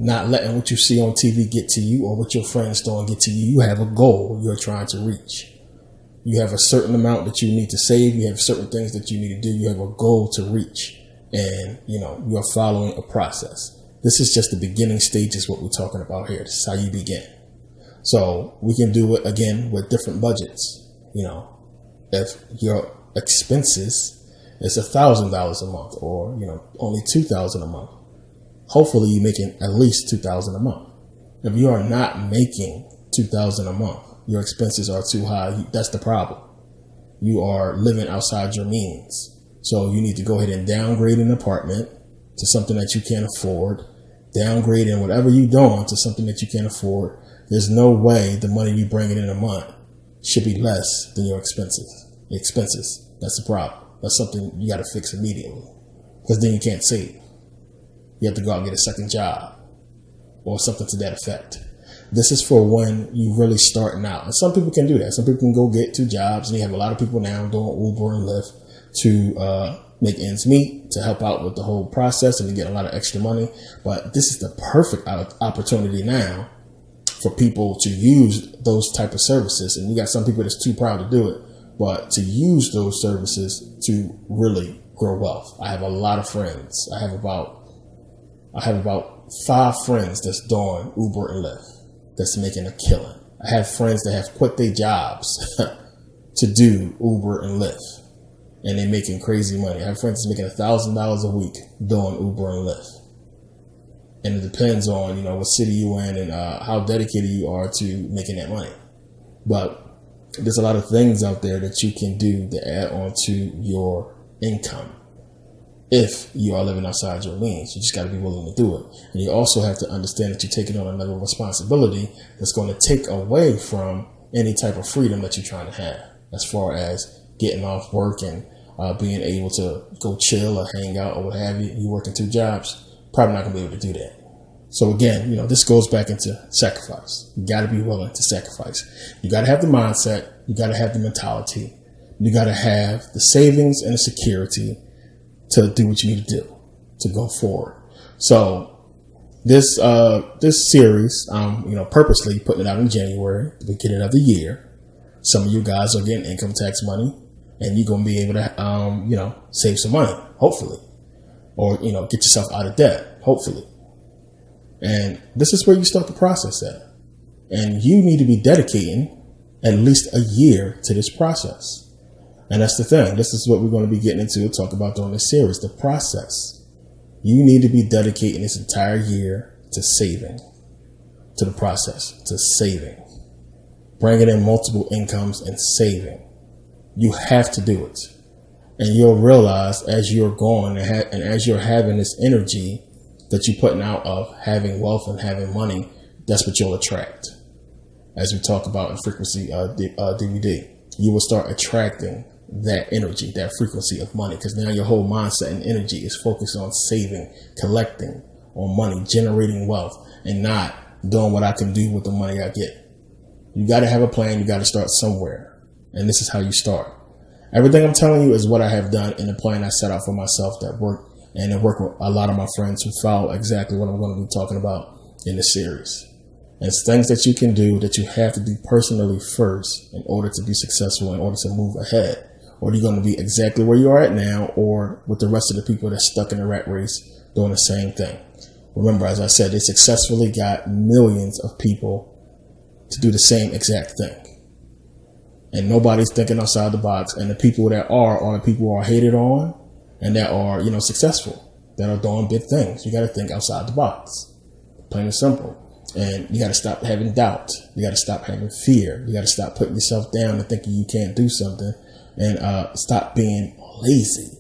not letting what you see on TV get to you or what your friends doing get to you. You have a goal you're trying to reach. You have a certain amount that you need to save. You have certain things that you need to do. You have a goal to reach, and you are following a process. This is just the beginning stages. What we're talking about here. This is how you begin. So we can do it again with different budgets. If your expenses is $1,000 a month, or only $2,000 a month, hopefully you're making at least $2,000 a month. If you are not making $2,000 a month, your expenses are too high. That's the problem. You are living outside your means. So you need to go ahead and downgrade an apartment to something that you can't afford. Downgrade in whatever you're doing to something that you can't afford. There's no way the money you bring in a month should be less than your expenses. That's the problem. That's something you got to fix immediately, because then you can't save. You have to go out and get a second job or something to that effect. This is for when you really starting out. And some people can do that. Some people can go get 2 jobs, and you have a lot of people now doing Uber and Lyft to make ends meet, to help out with the whole process and to get a lot of extra money. But this is the perfect opportunity now for people to use those type of services. And you got some people that's too proud to do it, but to use those services to really grow wealth. I have a lot of friends. I have about 5 friends that's doing Uber and Lyft that's making a killing. I have friends that have quit their jobs to do Uber and Lyft, and they're making crazy money. I have friends that's making $1,000 a week doing Uber and Lyft. And it depends on, what city you in and how dedicated you are to making that money. But there's a lot of things out there that you can do to add on to your income. If you are living outside your means, you just got to be willing to do it. And you also have to understand that you're taking on another responsibility that's going to take away from any type of freedom that you're trying to have, as far as getting off work and being able to go chill or hang out or what have you. You working 2 jobs, probably not going to be able to do that. So again, this goes back into sacrifice. You got to be willing to sacrifice. You got to have the mindset. You got to have the mentality. You got to have the savings and the security to do what you need to do to go forward. So this series, purposely putting it out in January, the beginning of the year. Some of you guys are getting income tax money, and you're going to be able to, save some money, hopefully, or, get yourself out of debt, hopefully. And this is where you start the process at. And you need to be dedicating at least a year to this process. And that's the thing. This is what we're going to be getting into, talk about during this series, the process. You need to be dedicating this entire year to saving, to the process, to saving, bringing in multiple incomes and saving. You have to do it. And you'll realize as you're going and as you're having this energy that you're putting out of having wealth and having money, that's what you'll attract. As we talk about in frequency DVD, you will start attracting that energy, that frequency of money, because now your whole mindset and energy is focused on saving, collecting on money, generating wealth, and not doing what I can do with the money I get. You got to have a plan. You got to start somewhere. And this is how you start. Everything I'm telling you is what I have done in the plan I set out for myself that worked, and it worked with a lot of my friends who follow exactly what I'm going to be talking about in this series. And it's things that you can do that you have to do personally first in order to be successful, in order to move ahead. Or you're going to be exactly where you are at now, or with the rest of the people that's stuck in the rat race doing the same thing. Remember, as I said, they successfully got millions of people to do the same exact thing. And nobody's thinking outside the box. And the people that are the people who are hated on and that are, successful, that are doing big things. You got to think outside the box, plain and simple. And you got to stop having doubt. You got to stop having fear. You got to stop putting yourself down and thinking you can't do something, and stop being lazy.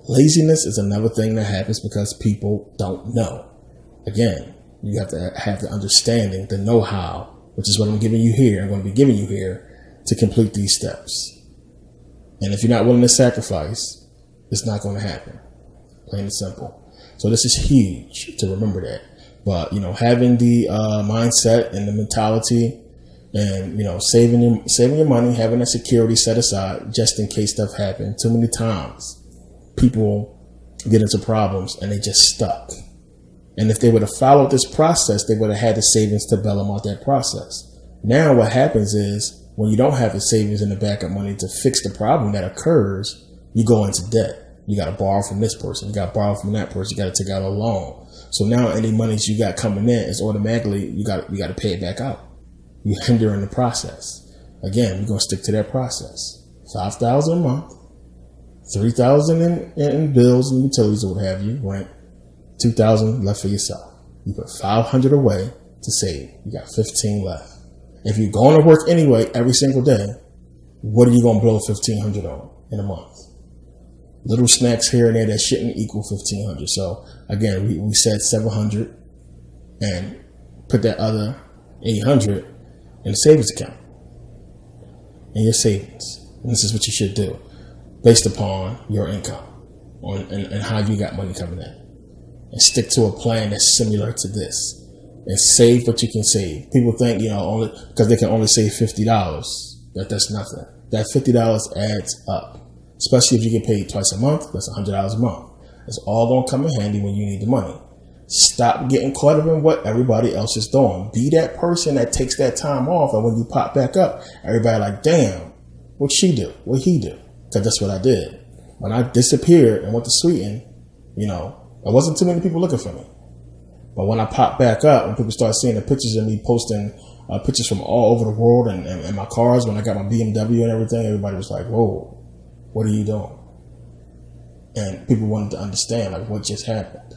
Laziness is another thing that happens because people don't know. Again, you have to have the understanding, the know-how, which is what I'm giving you here. I'm going to be giving you here to complete these steps. And if you're not willing to sacrifice, it's not going to happen. Plain and simple. So this is huge to remember that. But, having the mindset and the mentality and, saving your money, having that security set aside just in case stuff happens. Too many times people get into problems and they just stuck. And if they would have followed this process, they would have had the savings to bail them out that process. Now what happens is when you don't have the savings and the backup money to fix the problem that occurs, you go into debt. You got to borrow from this person. You got to borrow from that person. You got to take out a loan. So now any monies you got coming in is automatically, you got to pay it back out. You hinder in the process. Again, we're going to stick to that process. $5,000 a month, $3,000 in bills and utilities or what have you, rent, $2,000 left for yourself. You put $500 away to save. You got $15 left. If you're going to work anyway every single day, what are you going to blow $1,500 on in a month? Little snacks here and there that shouldn't equal $1,500. So again, we said $700 and put that other $800 in the savings account. In your savings. And this is what you should do based upon your income and how you got money coming in. And stick to a plan that's similar to this. And save what you can save. People think, only because they can only save $50, that's nothing. That $50 adds up. Especially if you get paid twice a month, that's $100 a month. It's all going to come in handy when you need the money. Stop getting caught up in what everybody else is doing. Be that person that takes that time off, and when you pop back up, everybody like, damn, what'd she do? What'd he do? Because that's what I did. When I disappeared and went to Sweden, there wasn't too many people looking for me. But when I popped back up, when people started seeing the pictures of me posting pictures from all over the world and my cars, when I got my BMW and everything, everybody was like, whoa, what are you doing? And people wanted to understand, like, what just happened.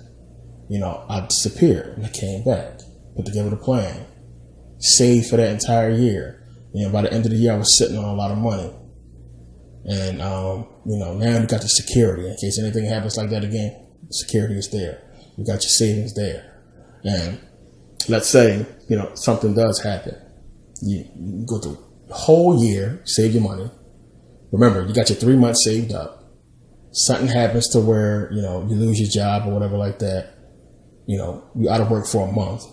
I disappeared and I came back, put together the plan, saved for that entire year. By the end of the year, I was sitting on a lot of money. And, now you got the security. In case anything happens like that again, security is there. You got your savings there. And let's say, something does happen. You go through the whole year, save your money. Remember, you got your 3 months saved up. Something happens to where, you lose your job or whatever like that. You're out of work for a month.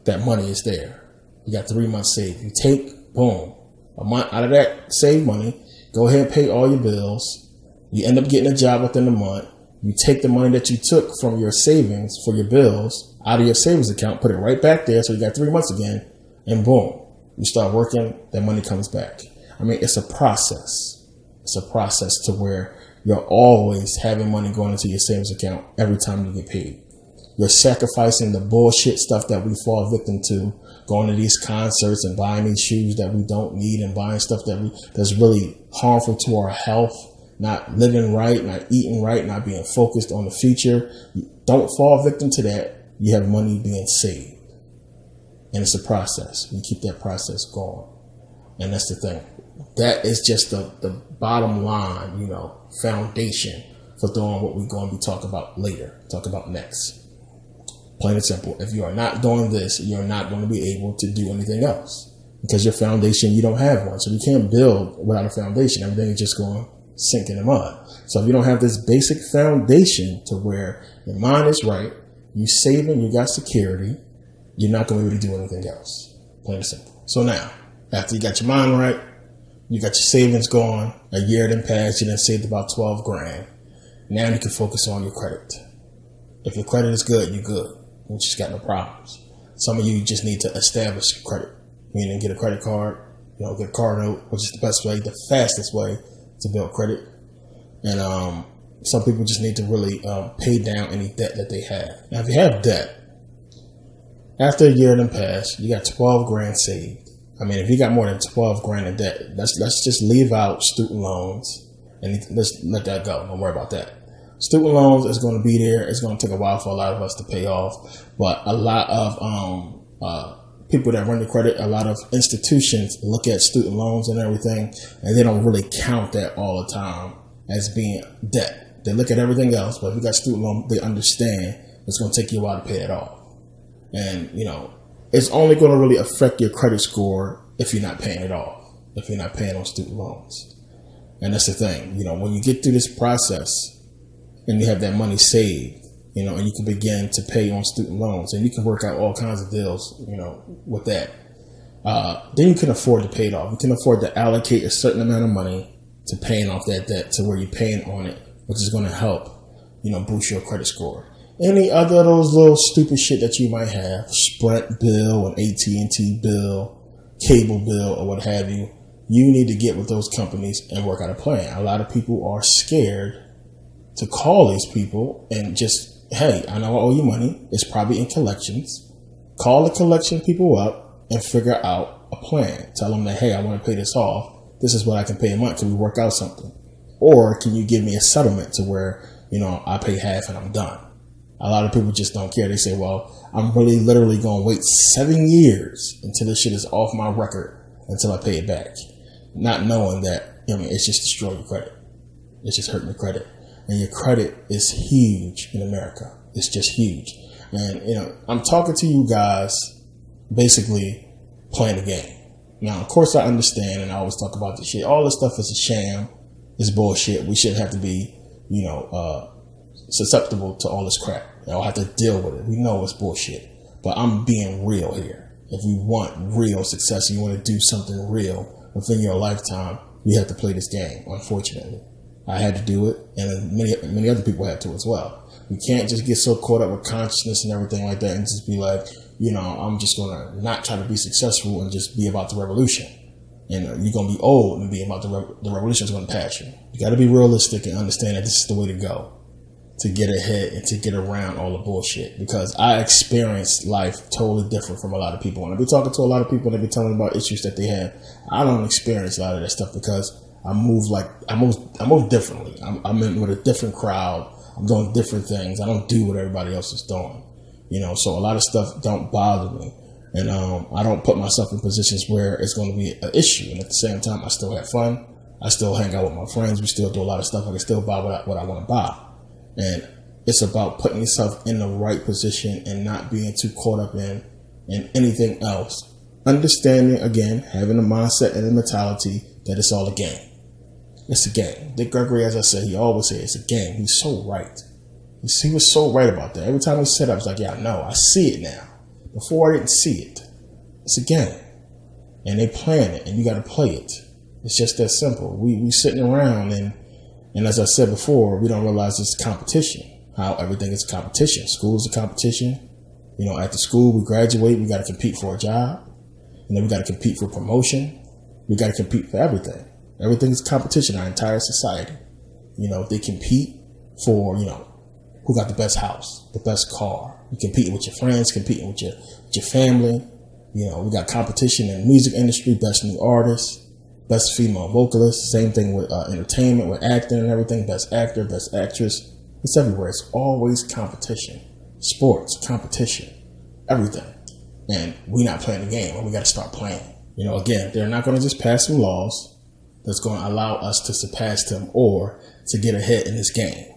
That money is there. You got 3 months saved. You take, boom, a month out of that saved money. Go ahead and pay all your bills. You end up getting a job within a month. You take the money that you took from your savings for your bills out of your savings account, put it right back there. So you got 3 months again, and boom, you start working. That money comes back. It's a process. It's a process to where you're always having money going into your savings account every time you get paid. You're sacrificing the bullshit stuff that we fall victim to, going to these concerts and buying these shoes that we don't need and buying stuff that's really harmful to our health, not living right, not eating right, not being focused on the future. Don't fall victim to that. You have money being saved. And it's a process. We keep that process going. And that's the thing. That is just the bottom line, foundation for doing what we're going to be talking about later, talk about next. Plain and simple. If you are not doing this, you're not going to be able to do anything else because your foundation, you don't have one. So you can't build without a foundation. Everything is just going to sink in the mud. So if you don't have this basic foundation to where your mind is right, you saving, you got security, you're not going to be able to do anything else. Plain and simple. So now, after you got your mind right, you got your savings going, a year then passed, you done saved about 12 grand. Now you can focus on your credit. If your credit is good, you're good. You just got no problems. Some of you just need to establish credit, meaning get a credit card, get a car note, which is the best way, the fastest way to build credit. And some people just need to really pay down any debt that they have. Now, if you have debt, after a year then passed, you got 12 grand saved. If you got more than 12 grand in debt, let's just leave out student loans and let's let that go. Don't worry about that. Student loans is going to be there. It's going to take a while for a lot of us to pay off. But a lot of people that run the credit, a lot of institutions look at student loans and everything, and they don't really count that all the time as being debt. They look at everything else, but if you got student loan, they understand it's going to take you a while to pay it off. And, it's only going to really affect your credit score if you're not paying it off, if you're not paying on student loans. And that's the thing, when you get through this process, and you have that money saved, and you can begin to pay on student loans, and you can work out all kinds of deals, with that. Then you can afford to pay it off. You can afford to allocate a certain amount of money to paying off that debt to where you're paying on it, which is going to help, boost your credit score. any other of those little stupid shit that you might have, Sprint bill, an AT&T bill, cable bill, or what have you, you need to get with those companies and work out a plan. A lot of people are scared to call these people and just, hey, I know I owe you money. It's probably in collections. Call the collection people up and figure out a plan. Tell them that, hey, I want to pay this off. This is what I can pay a month. Can we work out something? Or can you give me a settlement to where, I pay half and I'm done? A lot of people just don't care. They say, well, I'm really literally going to wait 7 years until this shit is off my record until I pay it back. Not knowing that, it's just destroying your credit. It's just hurting your credit. And your credit is huge in America. It's just huge. And, I'm talking to you guys basically playing the game. Now, of course, I understand, and I always talk about this shit. All this stuff is a sham. It's bullshit. We shouldn't have to be, susceptible to all this crap. I'll have to deal with it. We know it's bullshit. But I'm being real here. If you want real success, you want to do something real within your lifetime, you have to play this game, unfortunately. I had to do it, and many other people had to as well. You can't just get so caught up with consciousness and everything like that and just be like, I'm just going to not try to be successful and just be about the revolution. And you're going to be old and be about the revolution is going to pass you. You got to be realistic and understand that this is the way to go to get ahead and to get around all the bullshit. Because I experienced life totally different from a lot of people. When I be talking to a lot of people and they be telling me about issues that they have, I don't experience a lot of that stuff because I move differently. I'm in with a different crowd. I'm doing different things. I don't do what everybody else is doing. So a lot of stuff don't bother me. And I don't put myself in positions where it's going to be an issue. And at the same time, I still have fun. I still hang out with my friends. We still do a lot of stuff. I can still buy what I want to buy. And it's about putting yourself in the right position and not being too caught up in anything else. Understanding, again, having a mindset and a mentality that it's all a game. It's a game. Dick Gregory, as I said, he always said it's a game. He's so right. He was so right about that. Every time he said it, I was like, yeah, I know. I see it now. Before I didn't see it. It's a game. And they plan it, and you got to play it. It's just that simple. We sitting around, and as I said before, we don't realize it's competition. How everything is competition. School is a competition. After school, we graduate, we got to compete for a job. And then we got to compete for promotion. We got to compete for everything. Everything is competition, our entire society. They compete for, who got the best house, the best car. You competing with your friends, competing with your family. We got competition in the music industry, best new artist, best female vocalist. Same thing with entertainment, with acting and everything. Best actor, best actress. It's everywhere. It's always competition. Sports, competition, everything. And we're not playing the game, and we got to start playing. Again, they're not going to just pass some laws that's going to allow us to surpass them or to get ahead in this game.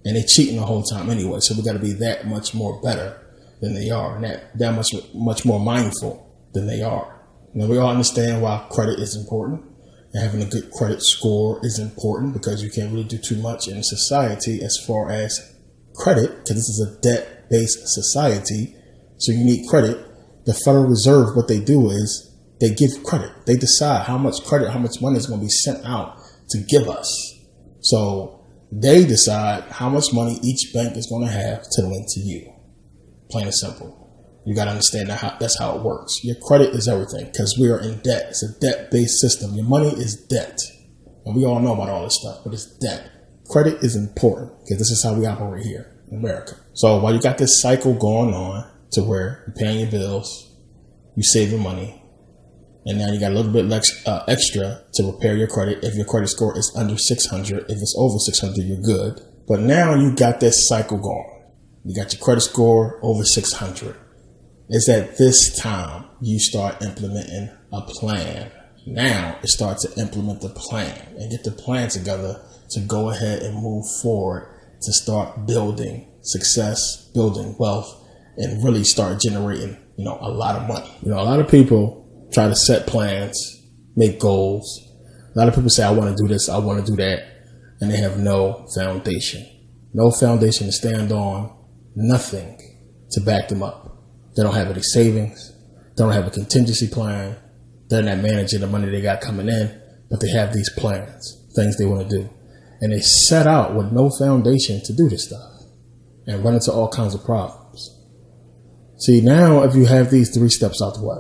And they're cheating the whole time anyway. So we got to be that much more better than they are, and that much more mindful than they are. We all understand why credit is important, and having a good credit score is important because you can't really do too much in society as far as credit, because this is a debt-based society. So you need credit. The Federal Reserve, what they do is they give credit. They decide how much credit, how much money is going to be sent out to give us. So they decide how much money each bank is going to have to lend to you. Plain and simple. You got to understand that's how it works. Your credit is everything because we are in debt. It's a debt-based system. Your money is debt. And we all know about all this stuff, but it's debt. Credit is important because this is how we operate here in America. So while you got this cycle going on to where you're paying your bills, you saving money, and now you got a little bit extra to repair your credit. If your credit score is under 600, if it's over 600, you're good. But now you got this cycle going. You got your credit score over 600. It's at this time you start implementing a plan. Now it starts to implement the plan and get the plan together to go ahead and move forward to start building success, building wealth, and really start generating, a lot of money. A lot of people try to set plans, make goals. A lot of people say, I want to do this, I want to do that, and they have no foundation. No foundation to stand on, nothing to back them up. They don't have any savings. They don't have a contingency plan. They're not managing the money they got coming in, but they have these plans, things they want to do. And they set out with no foundation to do this stuff. and run into all kinds of problems. See, now if you have these 3 steps out the way,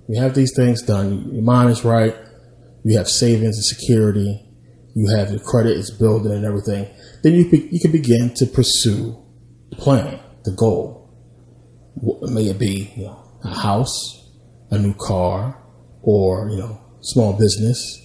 you have these things done, your mind is right, you have savings and security, you have your credit is building and everything, then you can begin to pursue the plan, the goal. May it be, a house, a new car, or, small business.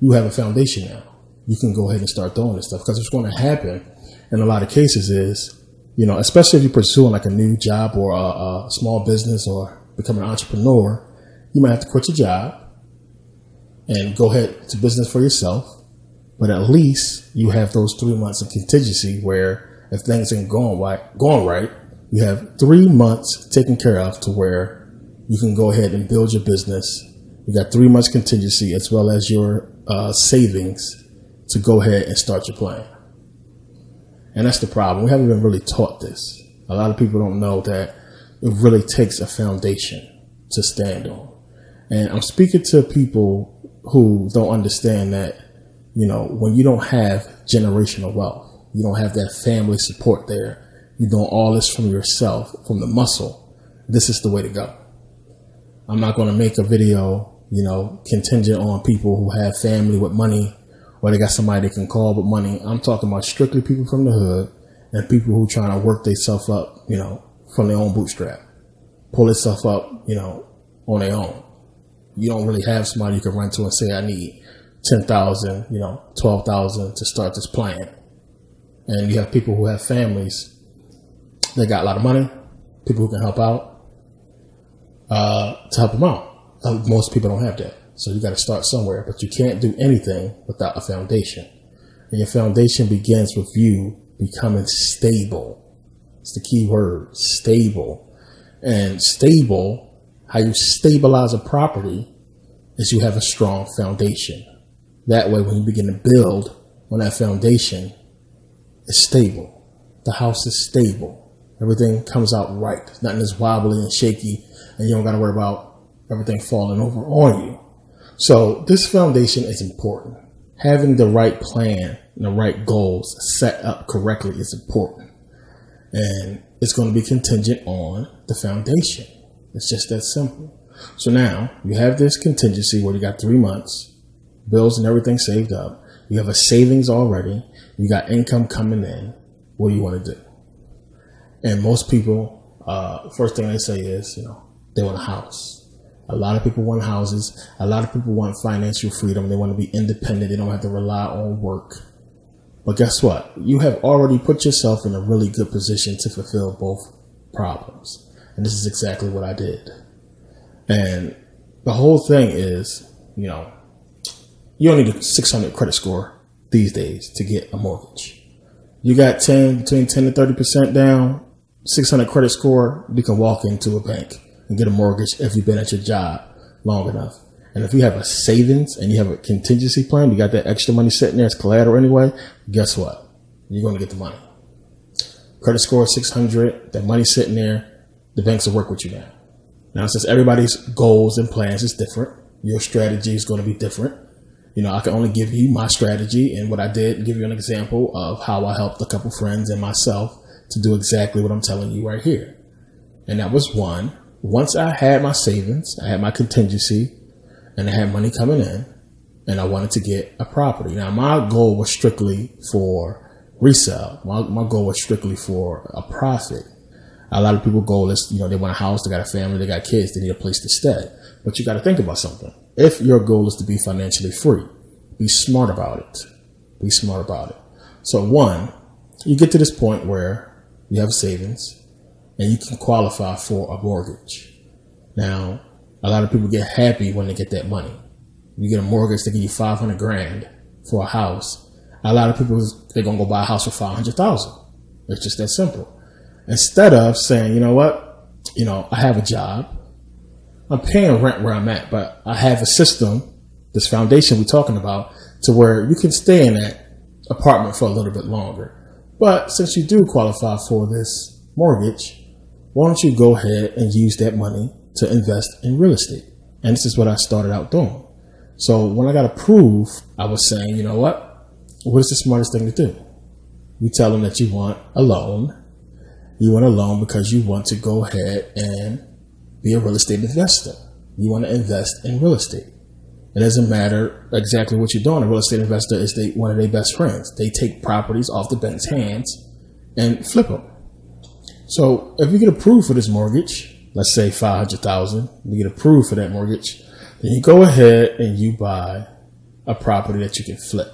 You have a foundation now. You can go ahead and start doing this stuff, because what's going to happen in a lot of cases is, especially if you're pursuing like a new job or a small business or become an entrepreneur, you might have to quit your job and go ahead to business for yourself. But at least you have those 3 months of contingency where if things ain't going right, you have 3 months taken care of to where you can go ahead and build your business. You got 3 months contingency as well as your savings to go ahead and start your plan. And that's the problem. We haven't been really taught this. A lot of people don't know that it really takes a foundation to stand on. And I'm speaking to people who don't understand that, when you don't have generational wealth, you don't have that family support there, you're doing all this from yourself, from the muscle, this is the way to go. I'm not going to make a video, contingent on people who have family with money or they got somebody they can call with money. I'm talking about strictly people from the hood and people who trying to work themselves up, from their own bootstrap, pull themselves up, on their own. You don't really have somebody you can run to and say, I need 10,000, 12,000 to start this plan. And you have people who have families that got a lot of money, people who can help out, to help them out. Most people don't have that. So you got to start somewhere, but you can't do anything without a foundation. And your foundation begins with you becoming stable. It's the key word, stable. And stable, how you stabilize a property is you have a strong foundation. That way, when you begin to build on that foundation, it's stable. The house is stable. Everything comes out right. Nothing is wobbly and shaky, and you don't got to worry about everything falling over on you. So this foundation is important. Having the right plan and the right goals set up correctly is important. And it's going to be contingent on the foundation. It's just that simple. So now you have this contingency where you got 3 months, bills and everything saved up. You have a savings already. You got income coming in. What do you want to do? And most people, first thing they say is, they want a house. A lot of people want houses. A lot of people want financial freedom. They want to be independent. They don't have to rely on work. But guess what? You have already put yourself in a really good position to fulfill both problems. And this is exactly what I did. And the whole thing is, you don't need a 600 credit score these days to get a mortgage. You got between 10 to 30% down, 600 credit score, you can walk into a bank and get a mortgage if you've been at your job long enough. And if you have a savings and you have a contingency plan, you got that extra money sitting there as collateral anyway, guess what? You're going to get the money. Credit score 600, that money sitting there, the banks will work with you now. Now, since everybody's goals and plans is different, your strategy is going to be different. I can only give you my strategy and what I did, give you an example of how I helped a couple friends and myself to do exactly what I'm telling you right here. And that was one. Once I had my savings, I had my contingency, and I had money coming in, and I wanted to get a property. Now, my goal was strictly for resale. My goal was strictly for a profit. A lot of people goal is, they want a house, they got a family, they got kids, they need a place to stay. But you got to think about something. If your goal is to be financially free, be smart about it. Be smart about it. So one, you get to this point where you have savings and you can qualify for a mortgage. Now, a lot of people get happy when they get that money. You get a mortgage, they give you $500,000 for a house. A lot of people, they're going to go buy a house for $500,000. It's just that simple. Instead of saying, you know what, I have a job. I'm paying rent where I'm at, but I have a system, this foundation we're talking about, to where you can stay in that apartment for a little bit longer. But since you do qualify for this mortgage, why don't you go ahead and use that money to invest in real estate? And this is what I started out doing. So when I got approved, I was saying, you know what is the smartest thing to do? You tell them that you want a loan. You want a loan because you want to go ahead and be a real estate investor. You want to invest in real estate. It doesn't matter exactly what you're doing. A real estate investor is one of their best friends. They take properties off the bank's hands and flip them. So if you get approved for this mortgage, let's say $500,000, you get approved for that mortgage, then you go ahead and you buy a property that you can flip.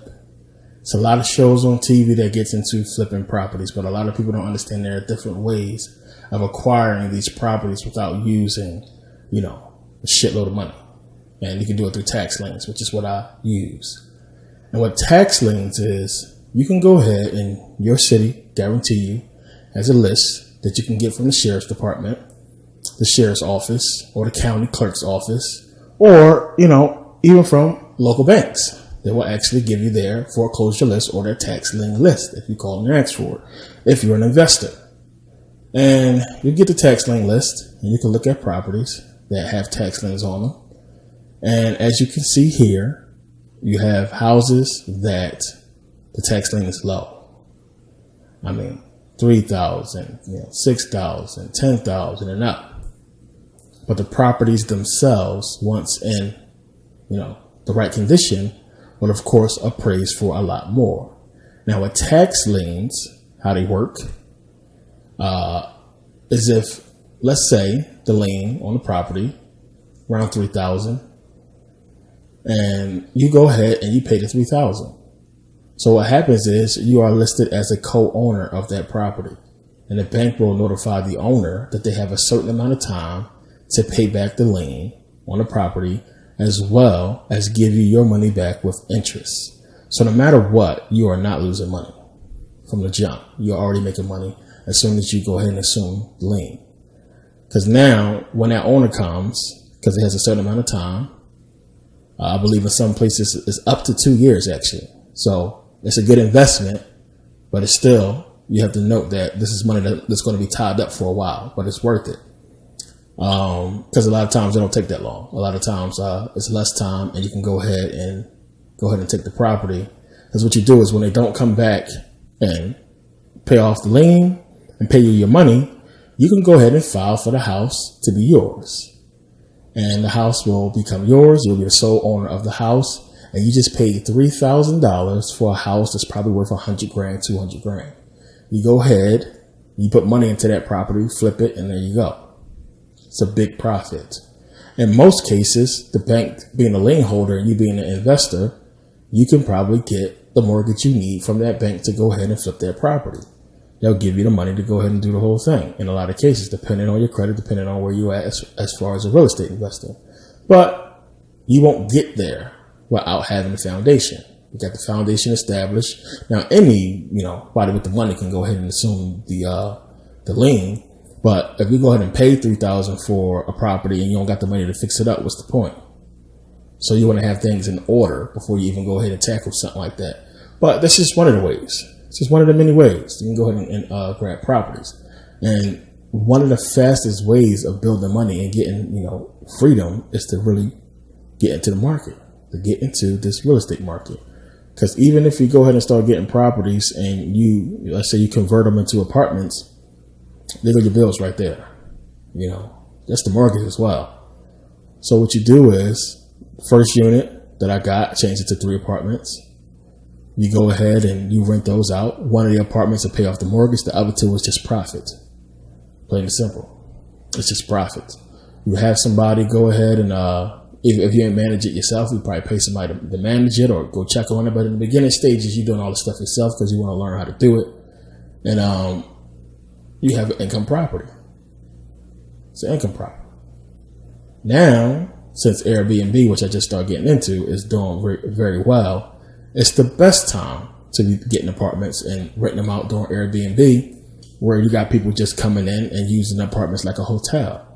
It's a lot of shows on TV that gets into flipping properties, but a lot of people don't understand there are different ways of acquiring these properties without using, a shitload of money. And you can do it through tax liens, which is what I use. And what tax liens is, you can go ahead and your city guarantee you has a list that you can get from the sheriff's department, the sheriff's office, or the county clerk's office, or, even from local banks. They will actually give you their foreclosure list or their tax lien list if you call and ask for it, if you're an investor. And you get the tax lien list and you can look at properties that have tax liens on them. And as you can see here, you have houses that the tax lien is low. I mean, $3,000, $6,000, $10,000 and up. But the properties themselves, once in, the right condition, will of course appraise for a lot more. Now with tax liens, how they work, is if, let's say the lien on the property around $3,000, and you go ahead and you pay the $3,000. So what happens is you are listed as a co-owner of that property, and the bank will notify the owner that they have a certain amount of time to pay back the lien on the property, as well as give you your money back with interest. So no matter what, you are not losing money from the jump. You're already making money as soon as you go ahead and assume the lien. Because now when that owner comes, because it has a certain amount of time, I believe in some places it's up to 2 years actually. So it's a good investment, but it's still, you have to note that this is money that's going to be tied up for a while, but it's worth it. Because a lot of times it don't take that long. A lot of times it's less time, and you can go ahead and take the property. Because what you do is when they don't come back and pay off the lien and pay you your money, you can go ahead and file for the house to be yours. And the house will become yours. You'll be the sole owner of the house. And you just paid $3,000 for a house that's probably worth $100,000, $200,000. You go ahead, you put money into that property, flip it, and there you go. It's a big profit. In most cases, the bank being a lien holder and you being an investor, you can probably get the mortgage you need from that bank to go ahead and flip that property. They'll give you the money to go ahead and do the whole thing. In a lot of cases, depending on your credit, depending on where you're at as far as a real estate investor. But you won't get there without having the foundation. You got the foundation established. Now, anybody with the money can go ahead and assume the lien. But if you go ahead and pay $3,000 for a property and you don't got the money to fix it up, what's the point? So you want to have things in order before you even go ahead and tackle something like that. But that's just one of the ways. It's just one of the many ways you can go ahead and grab properties. And one of the fastest ways of building money and getting, freedom is to really get into the market, to get into this real estate market. Because even if you go ahead and start getting properties and let's say you convert them into apartments, there go your bills right there. That's the mortgage as well. So what you do is, first unit that I got, I changed it to 3 apartments. You go ahead and you rent those out. One of the apartments will pay off the mortgage. The other 2 is just profit. Plain and simple. It's just profit. You have somebody go ahead and, if you ain't manage it yourself, you probably pay somebody to manage it or go check on it. But in the beginning stages, you're doing all the stuff yourself because you want to learn how to do it. And you have an income property. It's an income property. Now, since Airbnb, which I just started getting into, is doing very, very well, it's the best time to be getting apartments and renting them out during Airbnb, where you got people just coming in and using apartments like a hotel.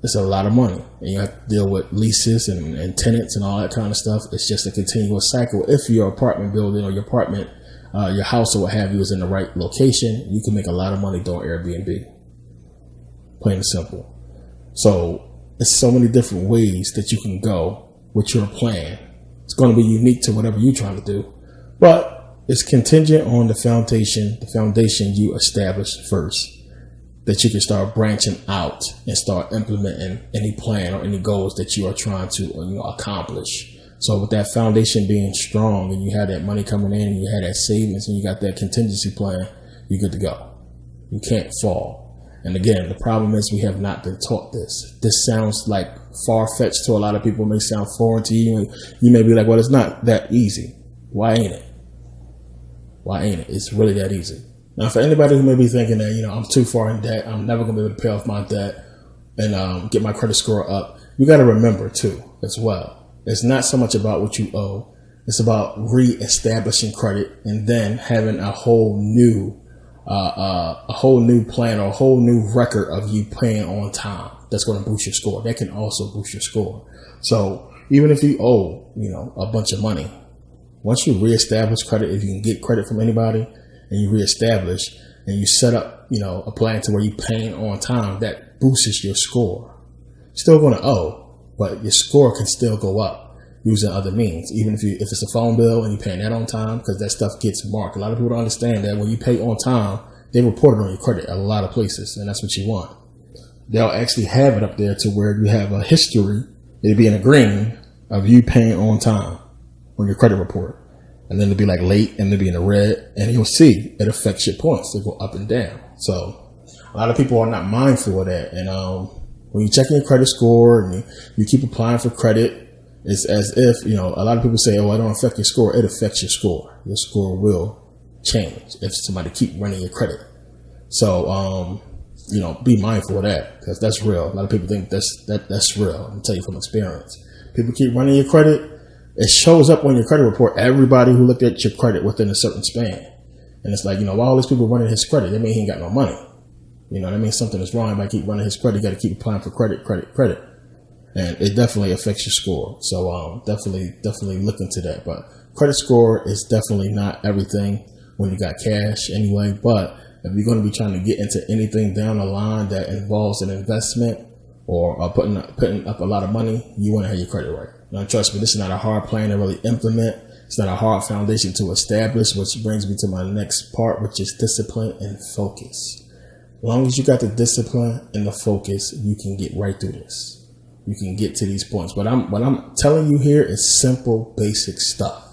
It's a lot of money, and you have to deal with leases and tenants and all that kind of stuff. It's just a continuous cycle. If your apartment building or your apartment, your house or what have you is in the right location, you can make a lot of money doing Airbnb. Plain and simple. So there's so many different ways that you can go with your plan. It's going to be unique to whatever you're trying to do, but It's contingent on the foundation you establish first, that you can start branching out and start implementing any plan or any goals that you are trying to accomplish. So with that foundation being strong and you have that money coming in and you have that savings and you got that contingency plan, you're good to go. You can't fall. And again, the problem is we have not been taught this. This sounds like far-fetched to a lot of people. It may sound foreign to you. You may be like, well, it's not that easy. Why ain't it? Why ain't it? It's really that easy. Now, for anybody who may be thinking that, I'm too far in debt, I'm never going to be able to pay off my debt and get my credit score up, you got to remember, too, as well. It's not so much about what you owe. It's about reestablishing credit and then having a whole new plan or a whole new record of you paying on time. That's going to boost your score. That can also boost your score. So even if you owe, a bunch of money, once you reestablish credit, if you can get credit from anybody and you reestablish and you set up, a plan to where you're paying on time, that boosts your score. Still going to owe, but your score can still go up using other means. Even if it's a phone bill and you're paying that on time, because that stuff gets marked. A lot of people don't understand that when you pay on time, they report it on your credit at a lot of places, and that's what you want. They'll actually have it up there to where you have a history, it'll be in a green, of you paying on time on your credit report. And then it'll be like late and it'll be in the red, and you'll see it affects your points. They go up and down. So a lot of people are not mindful of that. And when you're checking your credit score and you keep applying for credit, it's as if, a lot of people say, oh, it don't affect your score. It affects your score. Your score will change if somebody keep running your credit. So, be mindful of that, because that's real. A lot of people think that's real. I'll tell you from experience. People keep running your credit. It shows up on your credit report, everybody who looked at your credit within a certain span. And it's like, why all these people running his credit? That means he ain't got no money. That means something is wrong. If I keep running his credit, you got to keep applying for credit. And it definitely affects your score. So definitely look into that. But credit score is definitely not everything when you got cash anyway. But if you're going to be trying to get into anything down the line that involves an investment or putting up a lot of money, you want to have your credit right. Now, trust me, this is not a hard plan to really implement. It's not a hard foundation to establish, which brings me to my next part, which is discipline and focus. As long as you got the discipline and the focus, you can get right through this. You can get to these points. What I'm telling you here is simple, basic stuff.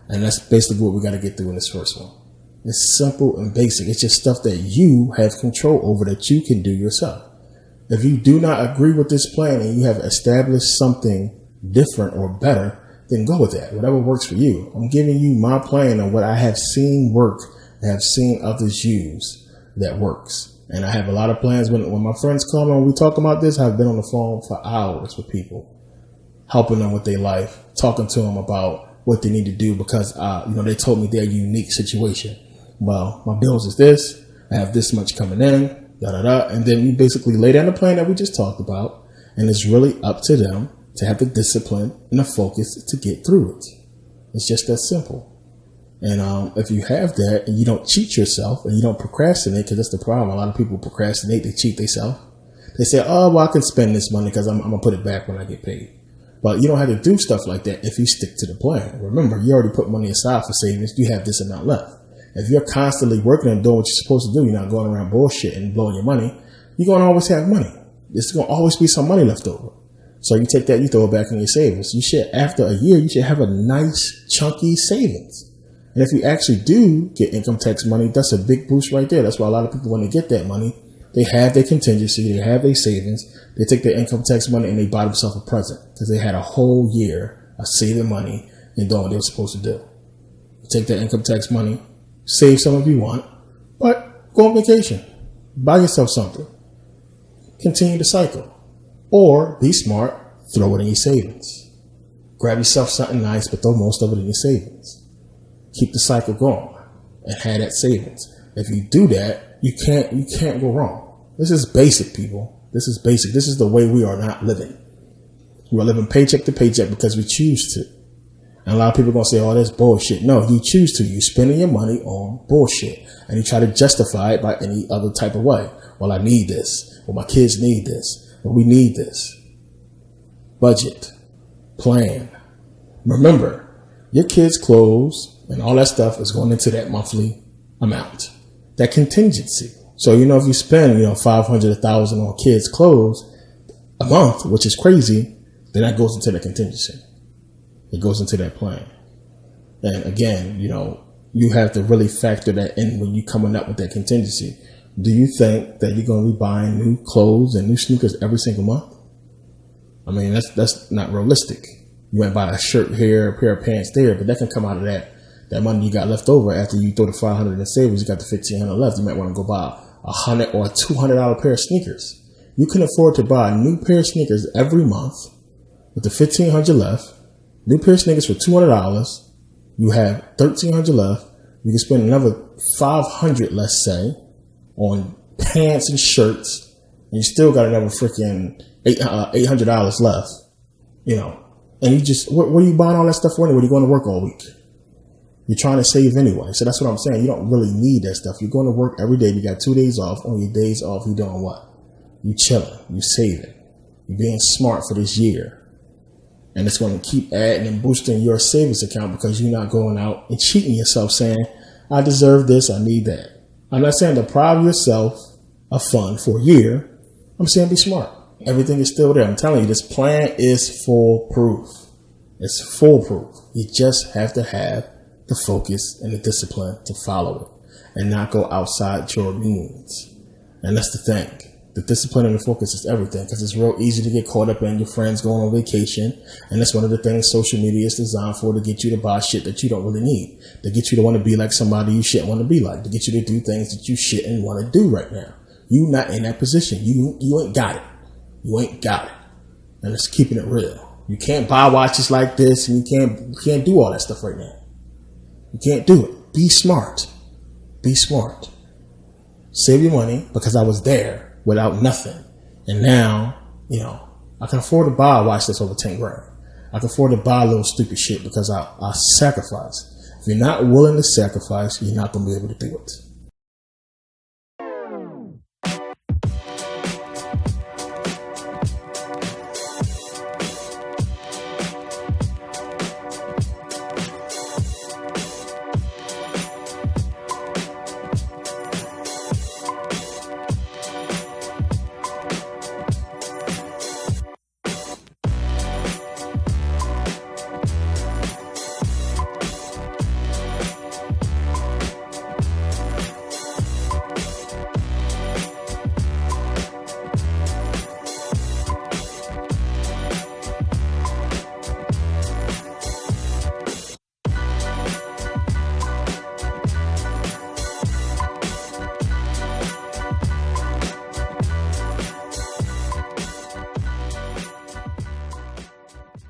And that's basically what we got to get through in this first one. It's simple and basic. It's just stuff that you have control over, that you can do yourself. If you do not agree with this plan and you have established something different or better, then go with that. Whatever works for you. I'm giving you my plan on what I have seen work and have seen others use that works. And I have a lot of plans. When my friends come and we talk about this, I've been on the phone for hours with people, helping them with their life, talking to them about what they need to do because, they told me their unique situation. Well, my bills is this. I have this much coming in, and then we basically lay down the plan that we just talked about. And it's really up to them to have the discipline and the focus to get through it. It's just that simple. And if you have that and you don't cheat yourself and you don't procrastinate, because that's the problem. A lot of people procrastinate. They cheat themselves. They say, oh, well, I can spend this money because I'm going to put it back when I get paid. But you don't have to do stuff like that if you stick to the plan. Remember, you already put money aside for savings. You have this amount left. If you're constantly working and doing what you're supposed to do, you're not going around bullshit and blowing your money, you're going to always have money. There's going to always be some money left over. So you take that, you throw it back in your savings. You should, after a year, you should have a nice chunky savings. And if you actually do get income tax money, that's a big boost right there. That's why a lot of people, when they get that money, they have their contingency, they have their savings, they take their income tax money and they buy themselves a present because they had a whole year of saving money and doing what they were supposed to do. Take that income tax money, save some if you want, but go on vacation, buy yourself something, continue the cycle, or be smart, throw it in your savings. Grab yourself something nice, but throw most of it in your savings. Keep the cycle going and have that savings. If you do that, you can't go wrong. This is basic, people. This is basic. This is the way we are not living. We are living paycheck to paycheck because we choose to. And a lot of people are going to say, oh, that's bullshit. No, you choose to. You're spending your money on bullshit. And you try to justify it by any other type of way. Well, I need this. Well, my kids need this. Well, we need this. Budget. Plan. Remember, your kids' clothes, And all that stuff is going into that monthly amount, that contingency. So, if you spend, $500, $1,000 on kids' clothes a month, which is crazy, then that goes into the contingency. It goes into that plan. And again, you have to really factor that in when you're coming up with that contingency. Do you think that you're going to be buying new clothes and new sneakers every single month? I mean, that's not realistic. You might buy a shirt here, a pair of pants there, but that can come out of that money you got left over after you throw the $500 in savings. You got the $1,500 left. You might want to go buy $100 or $200 pair of sneakers. You can afford to buy a new pair of sneakers every month with the $1,500 left. New pair of sneakers for $200. You have $1,300 left. You can spend another $500, let's say, on pants and shirts, and you still got another freaking $800 left. And you just, what are you buying all that stuff for anyway? You're going to work all week. You're trying to save anyway. So that's what I'm saying. You don't really need that stuff. You're going to work every day. You got 2 days off. On your days off, you're doing what? You chilling. You saving. You're being smart for this year. And it's going to keep adding and boosting your savings account because you're not going out and cheating yourself saying, I deserve this, I need that. I'm not saying deprive yourself of fun for a year. I'm saying be smart. Everything is still there. I'm telling you, this plan is foolproof. It's foolproof. You just have to have the focus and the discipline to follow it and not go outside your means. And that's the thing. The discipline and the focus is everything, because it's real easy to get caught up in your friends going on vacation. And that's one of the things social media is designed for, to get you to buy shit that you don't really need, to get you to want to be like somebody you shouldn't want to be like, to get you to do things that you shouldn't want to do right now. You not in that position. You ain't got it. You ain't got it. And it's keeping it real. You can't buy watches like this, and you can't do all that stuff right now. You can't do it. Be smart. Be smart. Save your money, because I was there without nothing. And now, I can afford to buy a watch that's over 10 grand. I can afford to buy a little stupid shit because I sacrifice. If you're not willing to sacrifice, you're not going to be able to do it.